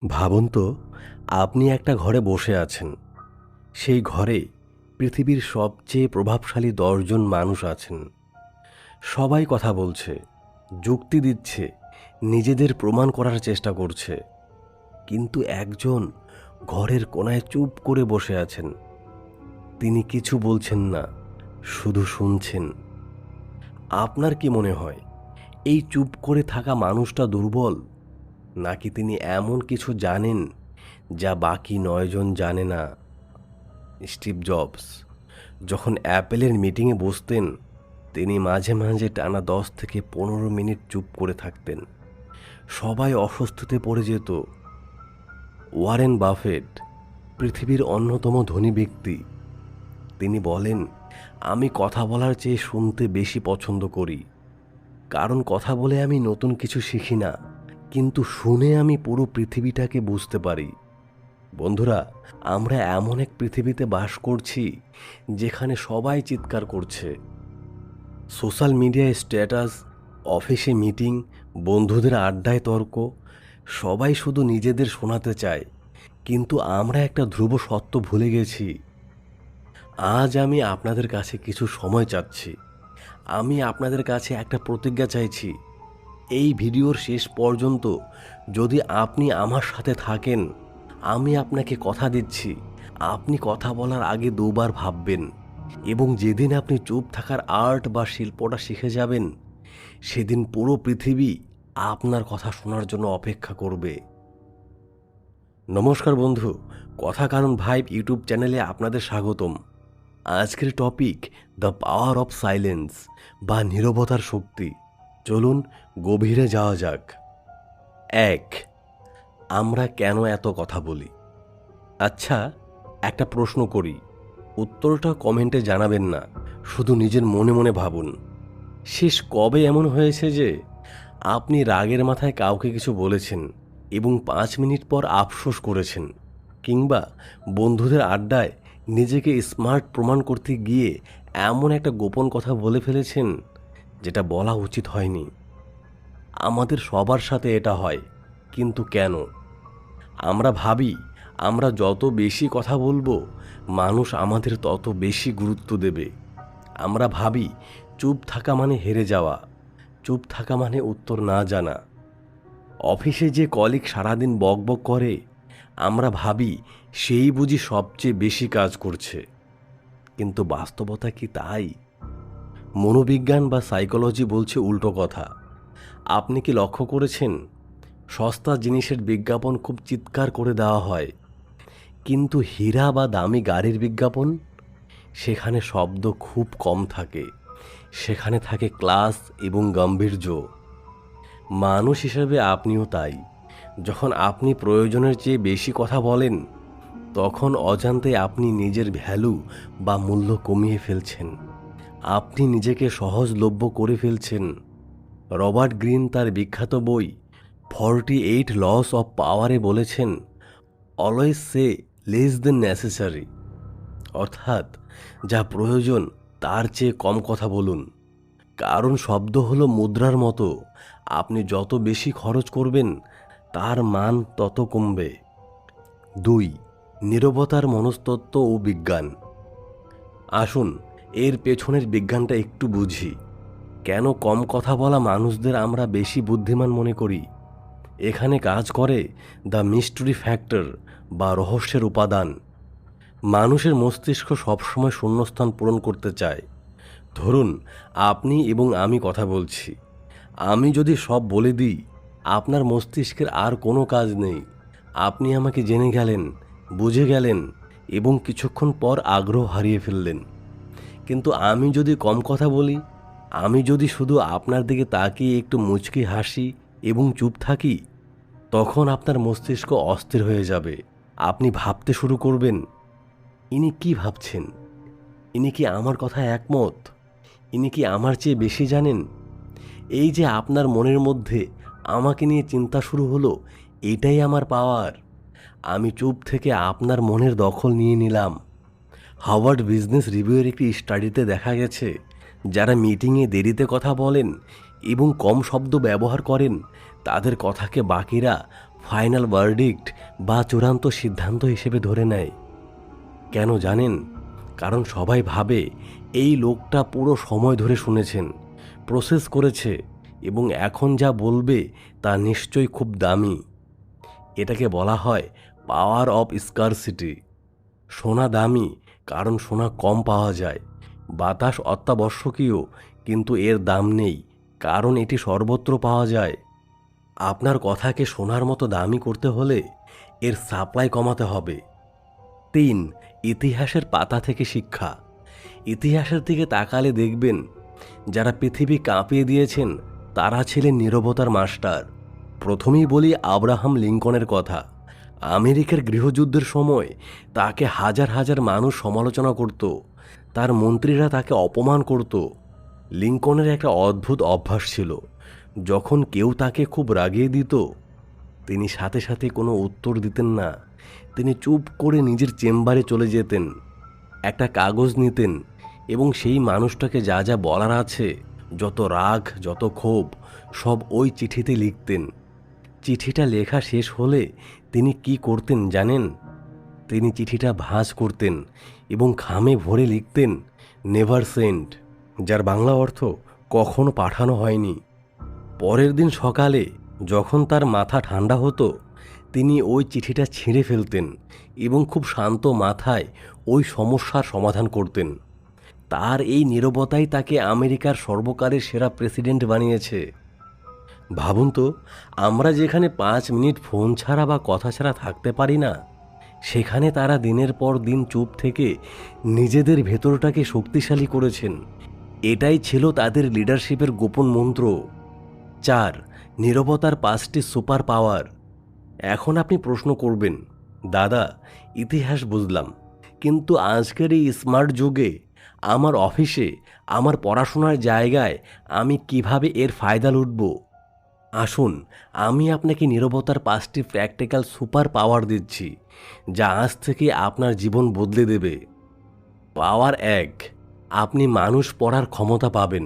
ভাবুন তো, আপনি একটা ঘরে বসে আছেন। সেই ঘরে পৃথিবীর সবচেয়ে প্রভাবশালী 10 জন মানুষ আছেন। সবাই কথা বলছে, যুক্তি দিচ্ছে, নিজেদের প্রমাণ করার চেষ্টা করছে। কিন্তু একজন ঘরের কোণায় চুপ করে বসে আছেন। তিনি কিছু বলছেন না, শুধু শুনছেন। আপনার কি মনে হয়, এই চুপ করে থাকা মানুষটা দুর্বল, নাকি তিনি এমন কিছু জানেন যা বাকি 9 জন জানে না? স্টিভ জবস যখন অ্যাপেলের মিটিংয়ে বসতেন, তিনি মাঝে মাঝে টানা 10 থেকে 15 মিনিট চুপ করে থাকতেন। সবাই অস্বস্তিতে পড়ে যেত। ওয়ারেন বাফেট, পৃথিবীর অন্যতম ধনী ব্যক্তি, তিনি বলেন, আমি কথা বলার চেয়ে শুনতে বেশি পছন্দ করি। কারণ কথা বলে আমি নতুন কিছু শিখি না, কিন্তু শুনে আমি পুরো পৃথিবীটাকে বুঝতে পারি। বন্ধুরা, আমরা এমন এক পৃথিবীতে বাস করছি যেখানে সবাই চিৎকার করছে। সোশ্যাল মিডিয়ায় স্ট্যাটাস, অফিসে মিটিং, বন্ধুদের আড্ডায় তর্ক, সবাই শুধু নিজেদের শোনাতে চায়। কিন্তু আমরা একটা ধ্রুব সত্য ভুলে গেছি। আজ আমি আপনাদের কাছে কিছু সময় চাচ্ছি। আমি আপনাদের কাছে একটা প্রতিজ্ঞা চাইছি। এই ভিডিওর শেষ পর্যন্ত যদি আপনি আমার সাথে থাকেন, আমি আপনাকে কথা দিচ্ছি, আপনি কথা বলার আগে 2বার ভাববেন। এবং যেদিন আপনি চুপ থাকার আর্ট বা শিল্পটা শিখে যাবেন, সেদিন পুরো পৃথিবী আপনার কথা শোনার জন্য অপেক্ষা করবে। নমস্কার বন্ধু, কথা কারণ ভাইব ইউটিউব চ্যানেলে আপনাদের স্বাগতম। আজকের topic the power of silence বা নীরবতার শক্তি। চলুন গভীরে যাওয়া যাক। 1. আমরা কেন এত কথা বলি? আচ্ছা, একটা প্রশ্ন করি, উত্তরটা কমেন্টে জানাবেন না, শুধু নিজের মনে মনে ভাবুন। শেষ কবে এমন হয়েছে যে আপনি রাগের মাথায় কাউকে কিছু বলেছেন এবং 5 মিনিট পর আফসোস করেছেন? কিংবা বন্ধুদের আড্ডায় নিজেকে স্মার্ট প্রমাণ করতে গিয়ে এমন একটা গোপন কথা বলে ফেলেছেন যেটা বলা উচিত হয়নি? আমাদের সবার সাথে এটা হয়, কিন্তু কেন? আমরা ভাবি আমরা যত বেশি কথা বলবো, মানুষ আমাদের তত বেশি গুরুত্ব দেবে। আমরা ভাবি চুপ থাকা মানে হেরে যাওয়া, চুপ থাকা মানে উত্তর না জানা। অফিসে যে কলিগ সারাদিন বকবক করে, আমরা ভাবি সেই বুঝি সবচেয়ে বেশি কাজ করছে। কিন্তু বাস্তবতা কি তাই? মনোবিজ্ঞান বা সাইকোলজি বলছে উল্টো কথা। আপনি কি লক্ষ্য করেছেন, সস্তা জিনিসের বিজ্ঞাপন খুব চিৎকার করে দেওয়া হয়, কিন্তু হীরা বা দামি গাড়ির বিজ্ঞাপন, সেখানে শব্দ খুব কম থাকে, সেখানে থাকে ক্লাস এবং গাম্ভীর্য। মানুষ হিসেবে আপনিও তাই। যখন আপনি প্রয়োজনের চেয়ে বেশি কথা বলেন, তখন অজান্তে আপনি নিজের ভ্যালু বা মূল্য কমিয়ে ফেলছেন। আপনি নিজেকে সহজলভ্য করে ফেলছেন। রবার্ট গ্রিন তার বিখ্যাত বই 48 লস অফ পাওয়ারে বলেছেন, অলওয়েজ সে লেস দেন নেসেসারি, অর্থাৎ যা প্রয়োজন তার চেয়ে কম কথা বলুন। কারণ শব্দ হলো মুদ্রার মতো, আপনি যত বেশি খরচ করবেন তার মান তত কমবে। 2. নীরবতার মনস্তত্ত্ব ও বিজ্ঞান। আসুন এর পেছনের বিজ্ঞানটা একটু বুঝি। কেন কম কথা বলা মানুষদের আমরা বেশি বুদ্ধিমান মনে করি? এখানে কাজ করে দ্য মিস্ট্রি ফ্যাক্টর বা রহস্যের উপাদান। মানুষের মস্তিষ্ক সবসময় শূন্যস্থান পূরণ করতে চায়। ধরুন, আপনি এবং আমি কথা বলছি। আমি যদি সব বলে দিই, আপনার মস্তিষ্কের আর কোনো কাজ নেই। আপনি আমাকে জেনে গেলেন, বুঝে গেলেন এবং কিছুক্ষণ পর আগ্রহ হারিয়ে ফেললেন। কিন্তু আমি যদি কম কথা বলি, আমি যদি শুধু আপনার দিকে তাকিয়ে একটু মুচকি হাসি এবং চুপ থাকি, তখন আপনার মস্তিষ্ক অস্থির হয়ে যাবে। আপনি ভাবতে শুরু করবেন, ইনি কি ভাবছেন? ইনি কি আমার কথায় একমত? ইনি কি আমার চেয়ে বেশি জানেন? এই যে আপনার মনের মধ্যে আমাকে নিয়ে চিন্তা শুরু হলো, এটাই আমার পাওয়ার। আমি চুপ থেকে আপনার মনের দখল নিয়ে নিলাম। হার্ভার্ড বিজনেস রিভিউয়ের একটি স্টাডিতে দেখা গেছে, যারা মিটিংয়ে দেরিতে কথা বলেন এবং কম শব্দ ব্যবহার করেন, তাদের কথাকে বাকিরা ফাইনাল ভার্ডিক্ট বা চূড়ান্ত সিদ্ধান্ত হিসেবে ধরে নেয়। কেন জানেন? কারণ সবাই ভাবে এই লোকটা পুরো সময় ধরে শুনেছেন, প্রসেস করেছে এবং এখন যা বলবে তা নিশ্চয়ই খুব দামি। এটাকে বলা হয় পাওয়ার অফ স্কারসিটি। সোনা দামি কারণ সোনা কম পাওয়া যায়, বাতাস অত্যাবশ্যকীয় কিন্তু এর দাম নেই কারণ এটি সর্বত্র পাওয়া যায়। আপনার কথাকে সোনার মতো দামি করতে হলে এর সাপ্লাই কমাতে হবে। 3. ইতিহাসের পাতা থেকে শিক্ষা। ইতিহাসের দিকে তাকালে দেখবেন যারা পৃথিবী কাঁপিয়ে দিয়েছেন তারা ছিলেন নীরবতার মাস্টার। প্রথমেই বলি আব্রাহাম লিঙ্কনের কথা। আমেরিকার গৃহযুদ্ধের সময় তাকে হাজার হাজার মানুষ সমালোচনা করত, তার মন্ত্রীরা তাকে অপমান করত। লিঙ্কনের একটা অদ্ভুত অভ্যাস ছিল, যখন কেউ তাকে খুব রাগিয়ে দিত তিনি সাথে সাথে কোনো উত্তর দিতেন না। তিনি চুপ করে নিজের চেম্বারে চলে যেতেন, একটা কাগজ নিতেন এবং সেই মানুষটাকে যা যা বলার আছে, যত রাগ যত ক্ষোভ সব ওই চিঠিতে লিখতেন। চিঠিটা লেখা শেষ হলে তিনি কি করতেন জানেন? তিনি চিঠিটা ভাঁজ করতেন এবং খামে ভরে লিখতেন নেভার সেন্ড, যার বাংলা অর্থ কখনো পাঠানো হয়নি। পরের দিন সকালে যখন তার মাথা ঠান্ডা হতো তিনি ওই চিঠিটা ছিঁড়ে ফেলতেন এবং খুব শান্ত মাথায় ওই সমস্যার সমাধান করতেন। তার এই নীরবতাই তাকে আমেরিকার সর্বকালের সেরা প্রেসিডেন্ট বানিয়েছে। ভাবুন তো, আমরা যেখানে 5 মিনিট ফোন ছাড়া বা কথা ছাড়া থাকতে পারি না, সেখানে তারা দিনের পর দিন চুপ থেকে নিজেদের ভেতরটাকে শক্তিশালী করেছেন। এটাই ছিল তাদের লিডারশিপের গোপন মন্ত্র। 4. নীরবতার 5টি সুপার পাওয়ার। এখন আপনি প্রশ্ন করবেন, দাদা ইতিহাস বুঝলাম, কিন্তু আজকের এই স্মার্ট যুগে আমার অফিসে আমার পড়াশোনার জায়গায় আমি কিভাবে এর ফায়দা লুটব? আসুন আমি আপনাকে নীরবতার 5টি প্র্যাকটিক্যাল সুপার পাওয়ার দিচ্ছি, যা আজ থেকে আপনার জীবন বদলে দেবে। পাওয়ার 1, আপনি মানুষ পড়ার ক্ষমতা পাবেন।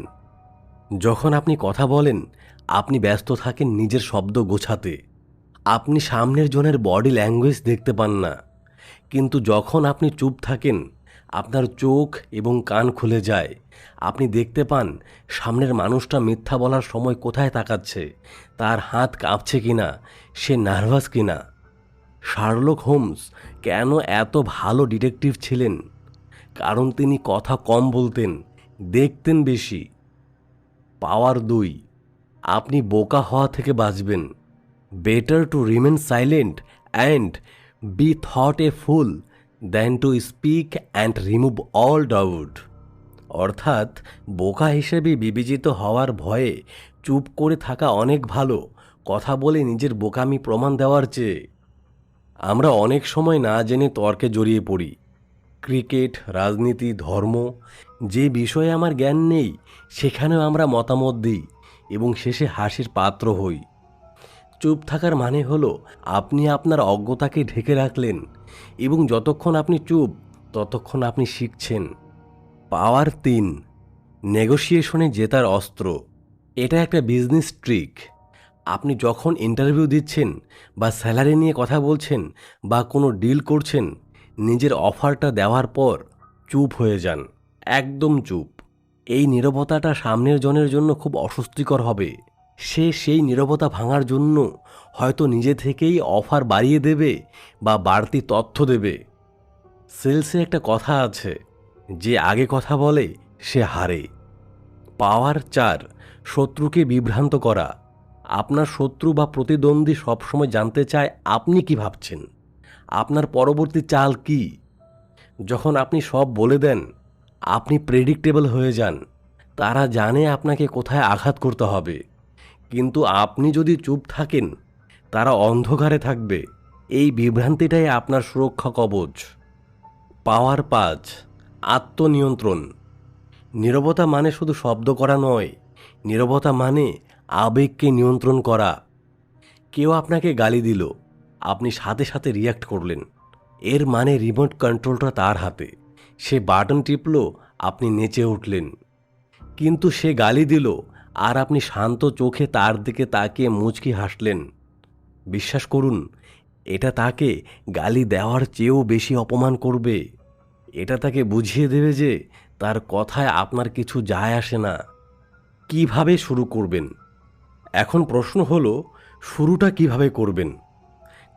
যখন আপনি কথা বলেন আপনি ব্যস্ত থাকেন নিজের শব্দ গোছাতে, আপনি সামনের জনের বডি ল্যাঙ্গুয়েজ দেখতে পান না। কিন্তু যখন আপনি চুপ থাকেন আপনার চোখ এবং কান খুলে যায়, আপনি দেখতে পান সামনের মানুষটা মিথ্যা বলার সময় কোথায় তাকাচ্ছে, তার হাত কাঁপছে কিনা, সে নার্ভাস কিনা। শার্লক হোমস কেন এত ভালো ডিটেকটিভ ছিলেন? কারণ তিনি কথা কম বলতেন, দেখতেন বেশি। পাওয়ার 2, আপনি বোকা হওয়া থেকে বাঁচবেন। Better to remain silent and be thought a fool than to speak and remove all doubt. অর্থাৎ বোকা হিসেবে বিবেচিত হওয়ার ভয়ে চুপ করে থাকা অনেক ভালো কথা বলে নিজের বোকামি প্রমাণ দেওয়ার চেয়ে। আমরা অনেক সময় না জেনে তর্কে জড়িয়ে পড়ি। ক্রিকেট, রাজনীতি, ধর্ম, যে বিষয়ে আমার জ্ঞান নেই সেখানেও আমরা মতামত দিই এবং শেষে হাসির পাত্র হই। চুপ থাকার মানে হলো আপনি আপনার অজ্ঞতাকে ঢেকে রাখলেন এবং যতক্ষণ আপনি চুপ ততক্ষণ আপনি শিখছেন। পাওয়ার 3, নেগোসিয়েশনে জেতার অস্ত্র। এটা একটা বিজনেস ট্রিক। আপনি যখন ইন্টারভিউ দিচ্ছেন বা স্যালারি নিয়ে কথা বলছেন বা কোনো ডিল করছেন, নিজের অফারটা দেওয়ার পর চুপ হয়ে যান, একদম চুপ। এই নীরবতাটা সামনের জনের জন্য খুব অস্বস্তিকর হবে। সে সেই নীরবতা ভাঙার জন্য হয়তো নিজে থেকেই অফার বাড়িয়ে দেবে বা বাড়তি তথ্য দেবে। সেলসে একটা কথা আছে, যে আগে কথা বলে সে হারে। পাওয়ার 4, শত্রুকে বিভ্রান্ত করা। আপনার শত্রু বা প্রতিদ্বন্দ্বী সবসময় জানতে চায় আপনি কি ভাবছেন, আপনার পরবর্তী চাল কি। যখন আপনি সব বলে দেন আপনি প্রেডিক্টেবল হয়ে যান। তারা জানে আপনাকে কোথায় আঘাত করতে হবে, কিন্তু আপনি যদি চুপ থাকেন তারা অন্ধকারে থাকবে। এই বিভ্রান্তিটাই আপনার সুরক্ষা কবচ। পাওয়ার 5, আত্মনিয়ন্ত্রণ। নীরবতা মানে শুধু শব্দ করা নয়, নীরবতা মানে আবেগকে নিয়ন্ত্রণ করা। কেউ আপনাকে গালি দিল, আপনি সাথে সাথে রিয়্যাক্ট করলেন, এর মানে রিমোট কন্ট্রোলটা তার হাতে, সে বাটন টিপল, আপনি নেচে উঠলেন। কিন্তু সে গালি দিল আর আপনি শান্ত চোখে তার দিকে তাকিয়ে মুচকি হাসলেন। বিশ্বাস করুন, এটা তাকে গালি দেওয়ার চেয়েও বেশি অপমান করবে। এটা তাকে বুঝিয়ে দেবে যে তার কথায় আপনার কিছু যায় আসে না। কিভাবে শুরু করবেন? এখন প্রশ্ন হলো, শুরুটা কিভাবে করবেন?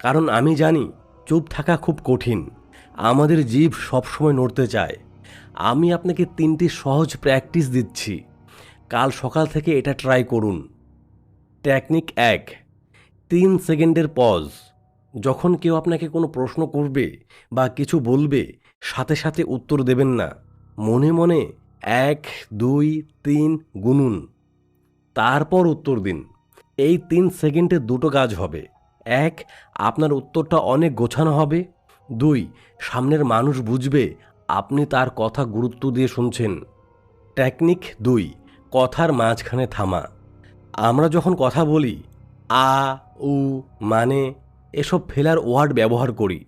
কারণ আমি জানি চুপ থাকা খুব কঠিন। আমাদের জিভ সবসময় নড়তে চায়। আমি আপনাকে 3টি সহজ প্র্যাকটিস দিচ্ছি। কাল সকাল থেকে এটা ট্রাই করুন। টেকনিক 1, 3 সেকেন্ডের পজ। যখন কেউ আপনাকে কোনো প্রশ্ন করবে বা কিছু বলবে, সাথে সাথে উত্তর দেবেন না। মনে মনে 1, 2, 3 গুনুন, তারপর উত্তর দিন। এই 3 সেকেন্ডে দুটো কাজ হবে। 1, আপনার উত্তরটা অনেক গোছানো হবে। 2, সামনের মানুষ বুঝবে আপনি তার কথা গুরুত্ব দিয়ে শুনছেন। টেকনিক 2, কথার মাঝখানে থামা। আমরা যখন কথা বলি, আ, উ, মানে এসব ফেলার ওয়ার্ড ব্যবহার করি।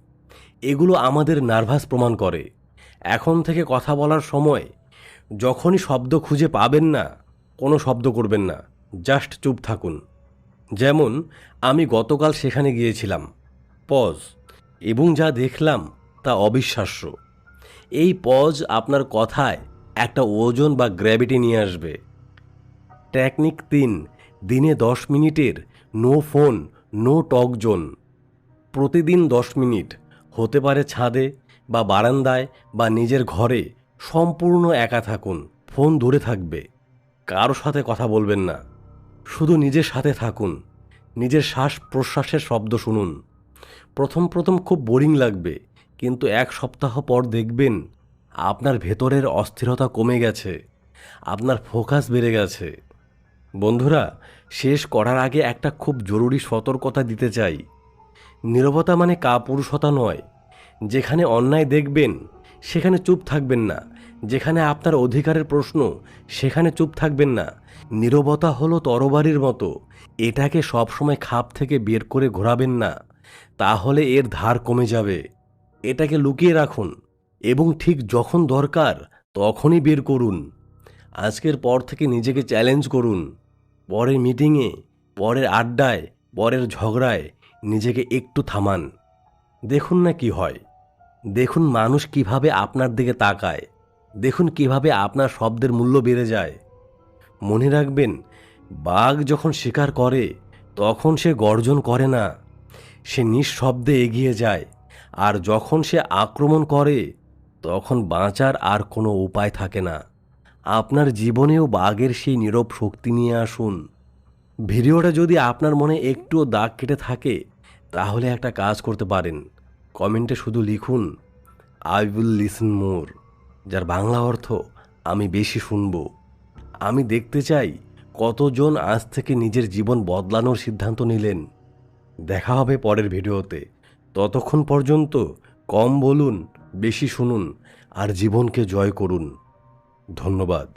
এগুলো আমাদের নার্ভাস প্রমাণ করে। এখন থেকে কথা বলার সময় যখনই শব্দ খুঁজে পাবেন না, কোনো শব্দ করবেন না, জাস্ট চুপ থাকুন। যেমন, আমি গতকাল সেখানে গিয়েছিলাম, পজ, এবং যা দেখলাম তা অবিশ্বাস্য। এই পজ আপনার কথায় একটা ওজন বা গ্র্যাভিটি নিয়ে আসবে। টেকনিক 3, দিনে 10 মিনিটের no phone, no talk zone. প্রতিদিন 10 মিনিট, হতে পারে ছাদে বা বারান্দায় বা নিজের ঘরে, সম্পূর্ণ একা থাকুন। ফোন দূরে থাকবে, কারো সাথে কথা বলবেন না, শুধু নিজের সাথে থাকুন। নিজের শ্বাস প্রশ্বাসের শব্দ শুনুন। প্রথম প্রথম খুব বোরিং লাগবে, কিন্তু 1 সপ্তাহ পর দেখবেন আপনার ভেতরের অস্থিরতা কমে গেছে, আপনার ফোকাস বেড়ে গেছে। বন্ধুরা, শেষ করার আগে একটা খুব জরুরি সতর্কতা দিতে চাই। নীরবতা মানে কাপুরুষতা নয়। যেখানে অন্যায় দেখবেন সেখানে চুপ থাকবেন না। যেখানে আপনার অধিকারের প্রশ্ন, সেখানে চুপ থাকবেন না। নীরবতা হলো তরবারির মতো, এটাকে সবসময় খাপ থেকে বের করে ঘোরাবেন না, তাহলে এর ধার কমে যাবে। এটাকে লুকিয়ে রাখুন এবং ঠিক যখন দরকার তখনই বের করুন। আজকের পর থেকে নিজেকে চ্যালেঞ্জ করুন। পরের মিটিংয়ে, পরের আড্ডায়, পরের ঝগড়ায় নিজেকে একটু থামান। দেখুন না কি হয়। দেখুন মানুষ কিভাবে আপনার দিকে তাকায়। দেখুন কিভাবে আপনার শব্দের মূল্য বেড়ে যায়। মনে রাখবেন, বাঘ যখন শিকার করে তখন সে গর্জন করে না, সে নিঃশব্দে এগিয়ে যায়। আর যখন সে আক্রমণ করে তখন বাঁচার আর কোনো উপায় থাকে না। আপনার জীবনেও বাঘের সেই নীরব শক্তি নিয়ে আসুন। ভিডিওটা যদি আপনার মনে একটুও দাগ কেটে থাকে, তাহলে একটা কাজ করতে পারেন। কমেন্টে শুধু লিখুন, আই উইল লিসেন মোর, যার বাংলা অর্থ আমি বেশি শুনব। আমি দেখতে চাই কতজন আজ থেকে নিজের জীবন বদলানোর সিদ্ধান্ত নিলেন। দেখা হবে পরের ভিডিওতে। ততক্ষণ পর্যন্ত কম বলুন, বেশি শুনুন আর জীবনকে জয় করুন। ধন্যবাদ।